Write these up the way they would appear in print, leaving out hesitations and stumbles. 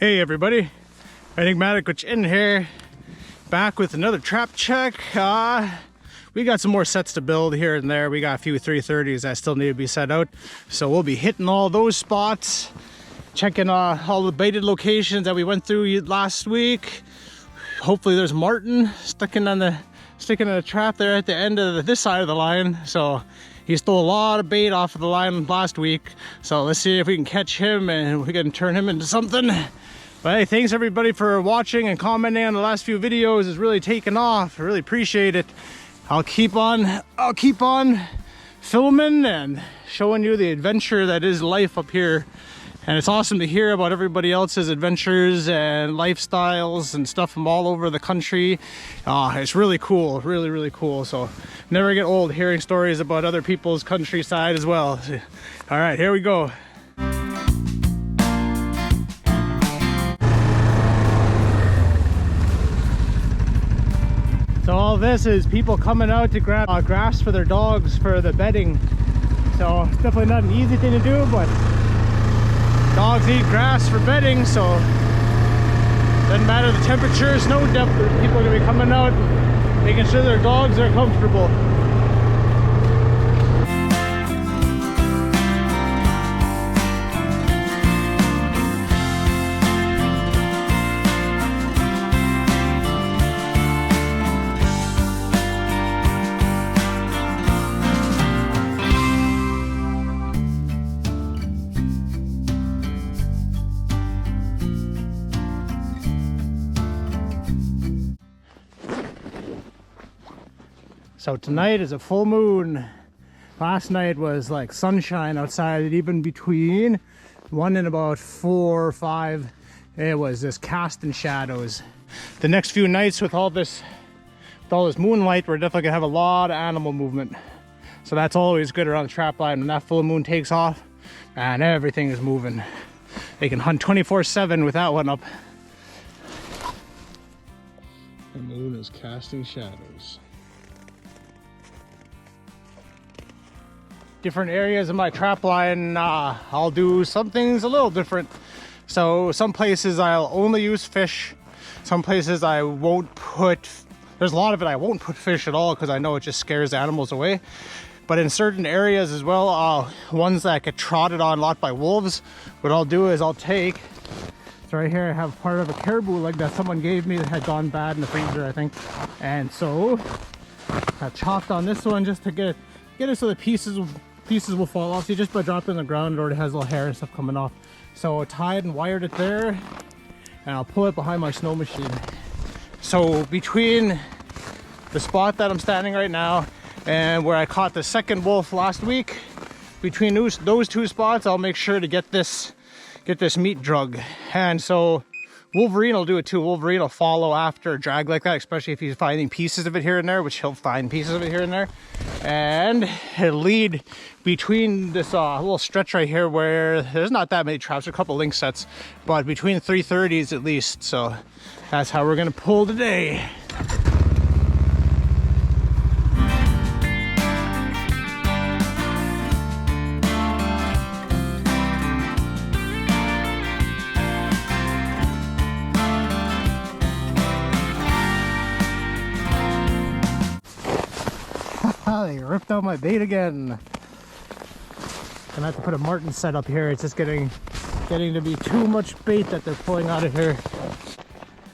Hey everybody, enigmatic Gwich'in here, back with another trap check. We got some more sets to build here and there. We got a few 330s that still need to be set out, so we'll be hitting all those spots, checking all the baited locations that we went through last week. Hopefully there's marten sticking in a trap there at the end of this side of the line. So he stole a lot of bait off of the line last week, so let's see if we can catch him and we can turn him into something. But hey, thanks everybody for watching and commenting on the last few videos. It's really taken off. I really appreciate it. I'll keep on filming and showing you the adventure that is life up here. And it's awesome to hear about everybody else's adventures and lifestyles and stuff from all over the country. It's really cool, really cool. So never get old hearing stories about other people's countryside as well. All right, here we go. So all this is people coming out to grab grass for their dogs for the bedding. So it's definitely not an easy thing to do, but dogs eat grass for bedding, so doesn't matter the temperature, snow depth, people are gonna be coming out making sure their dogs are comfortable. So tonight is a full moon. Last night was like sunshine outside, even between 1 and about 4 or 5, it was just casting shadows. The next few nights with all this moonlight, we're definitely gonna have a lot of animal movement. So that's always good around the trap line. When that full moon takes off, man, everything is moving. They can hunt 24/7 with that one up. The moon is casting shadows. Different areas of my trap line, I'll do some things a little different. So some places I'll only use fish. Some places I won't put, there's a lot of it I won't put fish at all because I know it just scares animals away. But in certain areas as well, ones that get trotted on a lot by wolves, what I'll do is I'll take, so right here I have part of a caribou leg that someone gave me that had gone bad in the freezer, I think. And so I chopped on this one just to get it so the pieces will fall off. See, just by dropping on the ground, it already has little hair and stuff coming off. So I tied and wired it there, and I'll pull it behind my snow machine. So between the spot that I'm standing right now and where I caught the second wolf last week, between those two spots, I'll make sure to get this meat drug. And so Wolverine will do it too. Wolverine will follow after a drag like that, especially if he's finding pieces of it here and there, which he'll find pieces of it here and there. And he'll lead between this little stretch right here where there's not that many traps, a couple Lynx sets, but between 330s at least. So that's how we're gonna pull today. They ripped out my bait again. I'm gonna have to put a marten set up here. It's just getting to be too much bait that they're pulling out of here.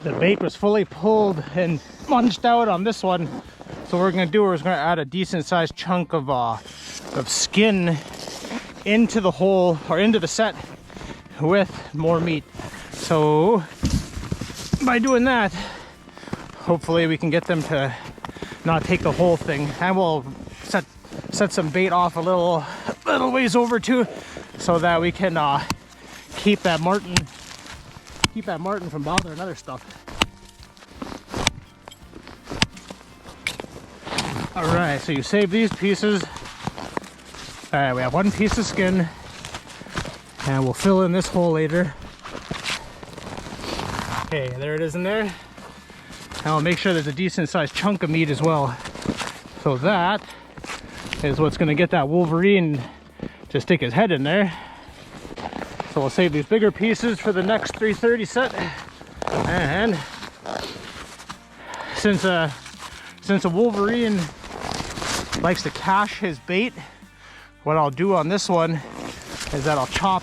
The bait was fully pulled and munched out on this one. So what we're gonna do is we're gonna add a decent sized chunk of skin into the hole or into the set with more meat. So by doing that, hopefully we can get them to not take the whole thing, and we'll set some bait off a little ways over too, so that we can keep that marten from bothering other stuff. All right, so you save these pieces. All right, we have one piece of skin, and we'll fill in this hole later. Okay, there it is in there. And I'll make sure there's a decent sized chunk of meat as well. So that is what's gonna get that Wolverine to stick his head in there. So we'll save these bigger pieces for the next 330 set. And since a Wolverine likes to cache his bait, what I'll do on this one is that I'll chop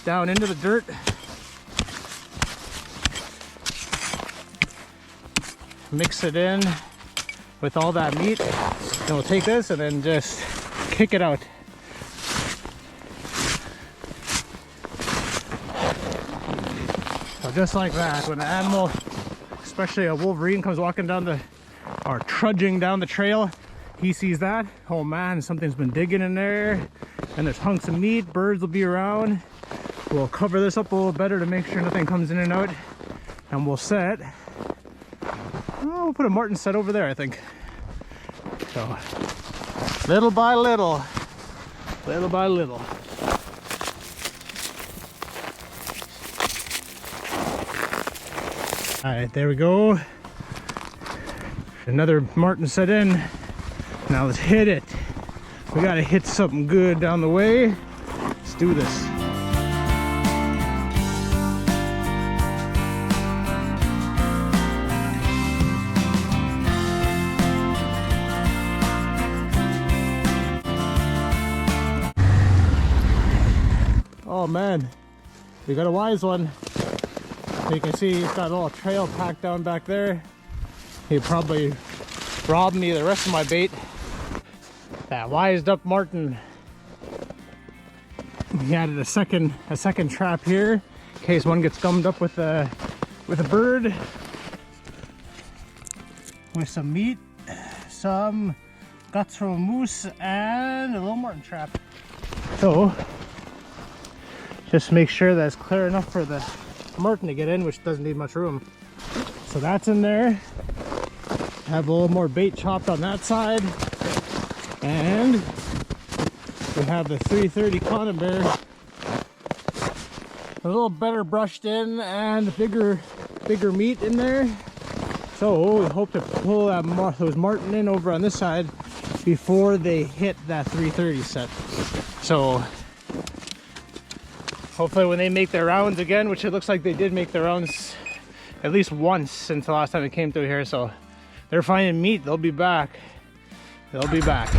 down into the dirt, mix it in with all that meat, and we'll take this and then just kick it out. So just like that, when an animal, especially a Wolverine, comes walking down the, or trudging down the trail, he sees that, oh man, something's been digging in there, and there's hunks of meat, birds will be around. We'll cover this up a little better to make sure nothing comes in and out, and we'll set, oh, we'll put a marten set over there, I think. So, little by little, little by little. All right, there we go. Another marten set in. Now let's hit it. We gotta hit something good down the way. Let's do this. Oh man, we got a wise one. You can see he's got a little trail packed down back there. He probably robbed me of the rest of my bait. That wised up marten. He added a second trap here in case one gets gummed up with a bird. With some meat, some guts from a moose, and a little marten trap. So just make sure that it's clear enough for the marten to get in, which doesn't need much room. So that's in there. Have a little more bait chopped on that side, and we have the 330 Conibear a little better brushed in and bigger meat in there. So we hope to pull those marten in over on this side before they hit that 330 set. So hopefully when they make their rounds again, which it looks like they did make their rounds at least once since the last time it came through here, so they're finding meat, they'll be back. They'll be back.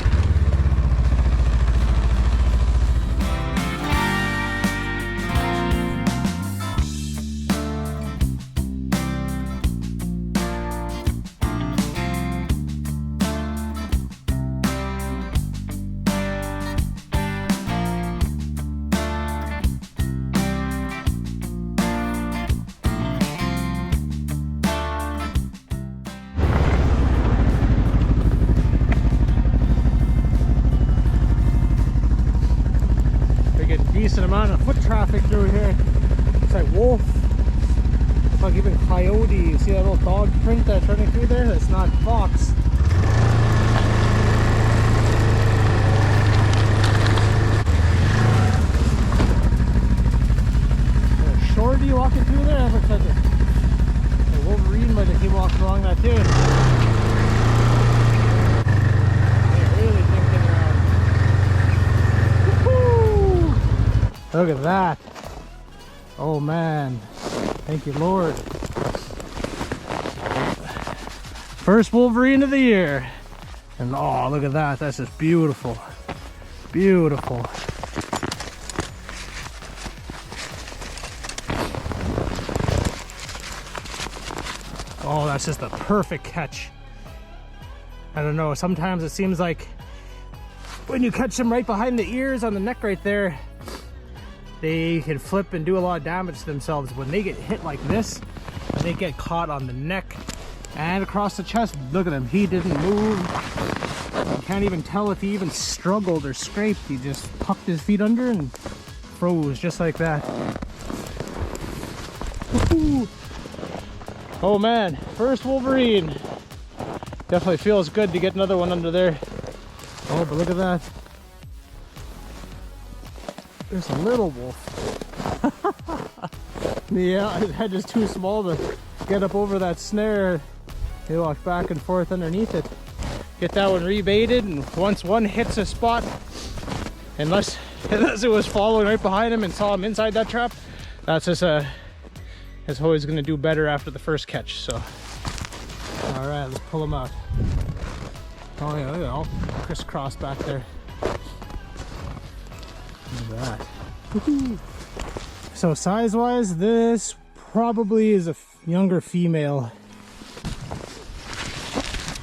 Decent amount of foot traffic through here. It's like wolf. It's like even coyote. You see that little dog print that's running through there? That's not fox. There's a shorty walking through there. That looks like a Wolverine might have came walking along that too. Look at that. Oh man. Thank you, Lord. First Wolverine of the year. And oh, look at that. That's just beautiful. Beautiful. Oh, that's just a perfect catch. I don't know. Sometimes it seems like when you catch them right behind the ears on the neck right there, they can flip and do a lot of damage to themselves. When they get hit like this, and they get caught on the neck and across the chest, look at him, he didn't move. You can't even tell if he even struggled or scraped. He just tucked his feet under and froze just like that. Oh man, first Wolverine. Definitely feels good to get another one under there. Oh, but look at that. There's a little wolf. Yeah, his head is too small to get up over that snare. He walked back and forth underneath it. Get that one rebaited, and once one hits a spot, unless And as it was following right behind him and saw him inside that trap, that's just it's always going to do better after the first catch. So, all right, let's pull him out. Oh yeah, look at it, all crisscross back there. Look at that. Woohoo. So size-wise, this probably is a younger female.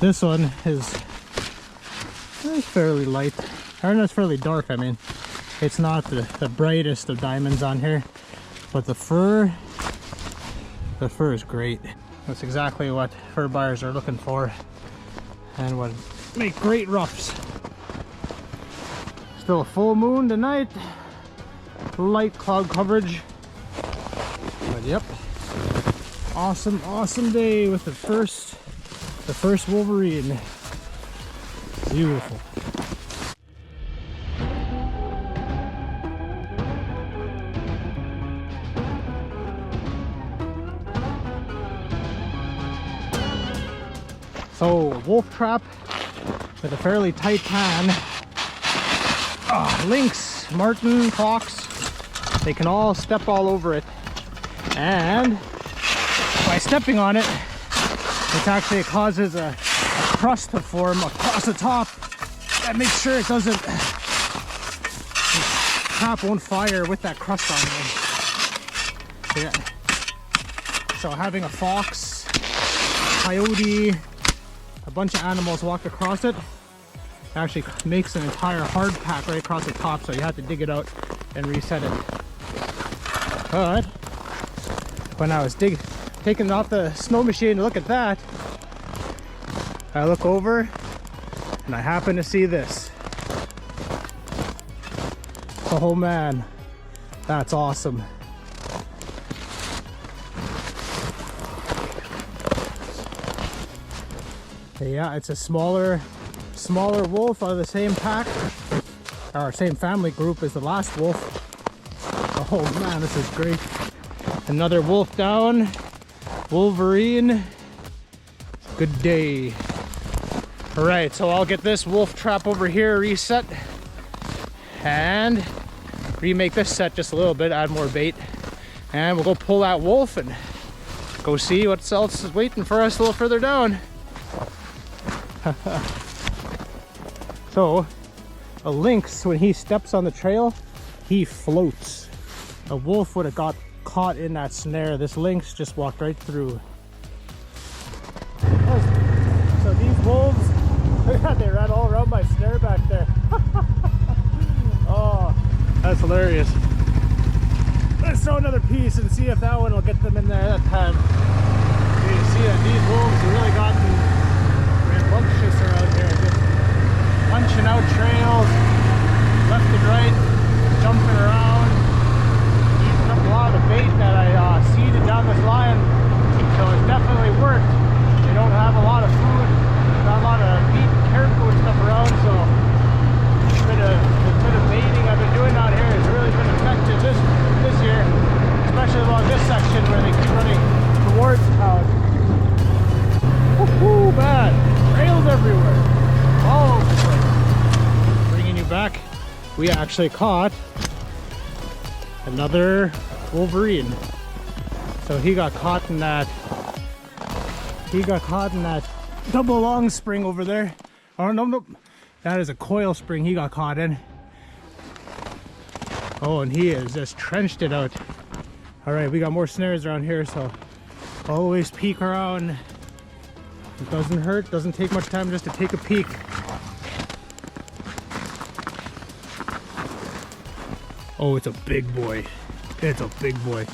This one is fairly light. Or no, it's fairly dark, I mean. It's not the brightest of diamonds on here, but the fur is great. That's exactly what fur buyers are looking for and would make great ruffs. Still a full moon tonight. Light cloud coverage. But yep. Awesome day with the first Wolverine. Beautiful. So, wolf trap with a fairly tight pan. Lynx, marten, fox, they can all step all over it. And by stepping on it, it actually causes a crust to form across the top that makes sure it doesn't, the trap won't fire with that crust on there. Yeah. So having a fox, coyote, a bunch of animals walk across it, actually makes an entire hard pack right across the top, so you have to dig it out and reset it. But when I was taking off the snow machine to look at that, I look over and I happen to see this. Oh man, that's awesome. Yeah, it's a smaller wolf out of the same pack, or same family group as the last wolf. Oh man, this is great. Another wolf down. Wolverine. Good day. All right, so I'll get this wolf trap over here reset and remake this set just a little bit, add more bait, and we'll go pull that wolf and go see what else is waiting for us a little further down. So a lynx, when he steps on the trail, he floats. A wolf would have got caught in that snare. This lynx just walked right through. So these wolves, they ran all around my snare back there. Oh, that's hilarious. Let's throw another piece and see if that one will get them in there that time. You can see that these wolves have really gotten rambunctious around here, just punching out trails left and right, jumping around, eating up a lot of the bait that I seeded down this line. So it's definitely worked. They don't have a lot of food, not a lot of meat and caribou and stuff around, so the bit of baiting I've been doing out here has really been effective this year, especially along this section where they keep running towards town. Woohoo, man! Trails everywhere, all over the place. Bringing you back, we actually caught another Wolverine. So he got caught in that double long spring over there. Oh no, that is a coil spring he got caught in. Oh, and he has just trenched it out. All right, we got more snares around here, so always peek around. It doesn't hurt, doesn't take much time just to take a peek. Oh, it's a big boy. It's a big boy.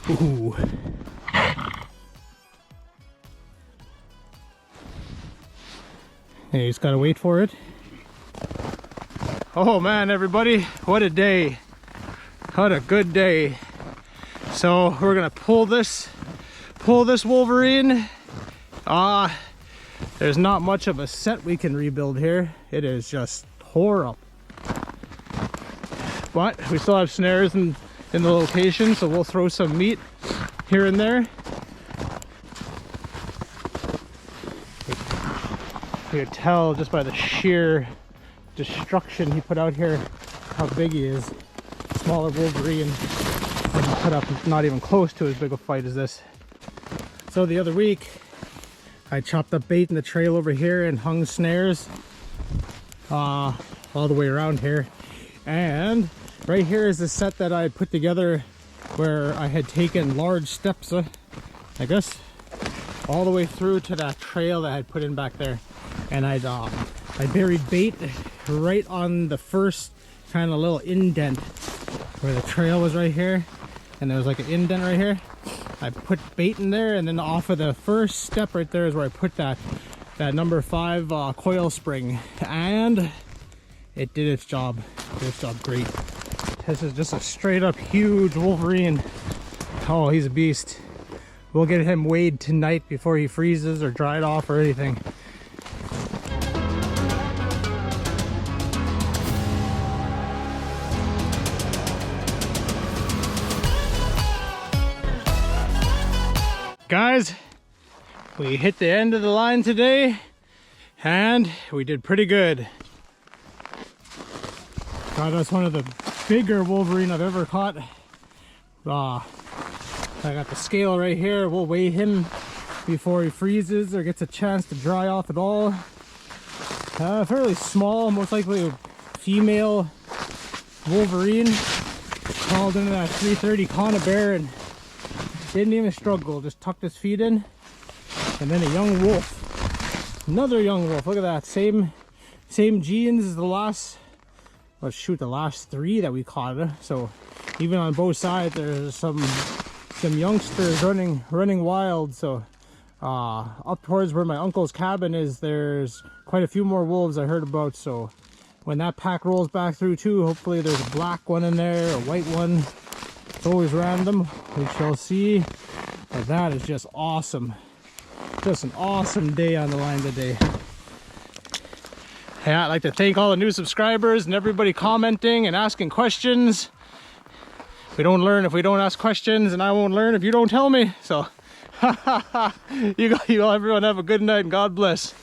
Ooh. Hey, you just gotta wait for it. Oh man, everybody, what a day. What a good day. So we're gonna pull this Wolverine. There's not much of a set we can rebuild here. It is just tore up. But we still have snares in the location, so we'll throw some meat here and there. You could tell just by the sheer destruction he put out here how big he is. Smaller Wolverine that he put up, not even close to as big a fight as this. So the other week I chopped up bait in the trail over here and hung snares all the way around here. And right here is the set that I had put together where I had taken large steps, I guess, all the way through to that trail that I had put in back there. And I buried bait right on the first kind of little indent where the trail was right here, and there was like an indent right here. I put bait in there, and then off of the first step right there is where I put that number 5 coil spring, and it did its job. It did its job great. This is just a straight up huge Wolverine. Oh, he's a beast. We'll get him weighed tonight before he freezes or dried off or anything. Guys, we hit the end of the line today and we did pretty good. Got us one of the bigger Wolverine I've ever caught. I got the scale right here. We'll weigh him before he freezes or gets a chance to dry off at all. Fairly small, most likely a female Wolverine. Crawled into that 330 Conibear and didn't even struggle, just tucked his feet in. And then a young wolf, another young wolf. Look at that, same genes as the last, well, shoot, the last 3 that we caught. So even on both sides there's some youngsters running wild. So up towards where my uncle's cabin is, there's quite a few more wolves I heard about. So when that pack rolls back through too, hopefully there's a black one in there, a white one. It's always random, we shall see. But that is just awesome. Just an awesome day on the line today. Hey, I'd like to thank all the new subscribers and everybody commenting and asking questions. We don't learn if we don't ask questions, and I won't learn if you don't tell me. So you all, everyone have a good night and God bless.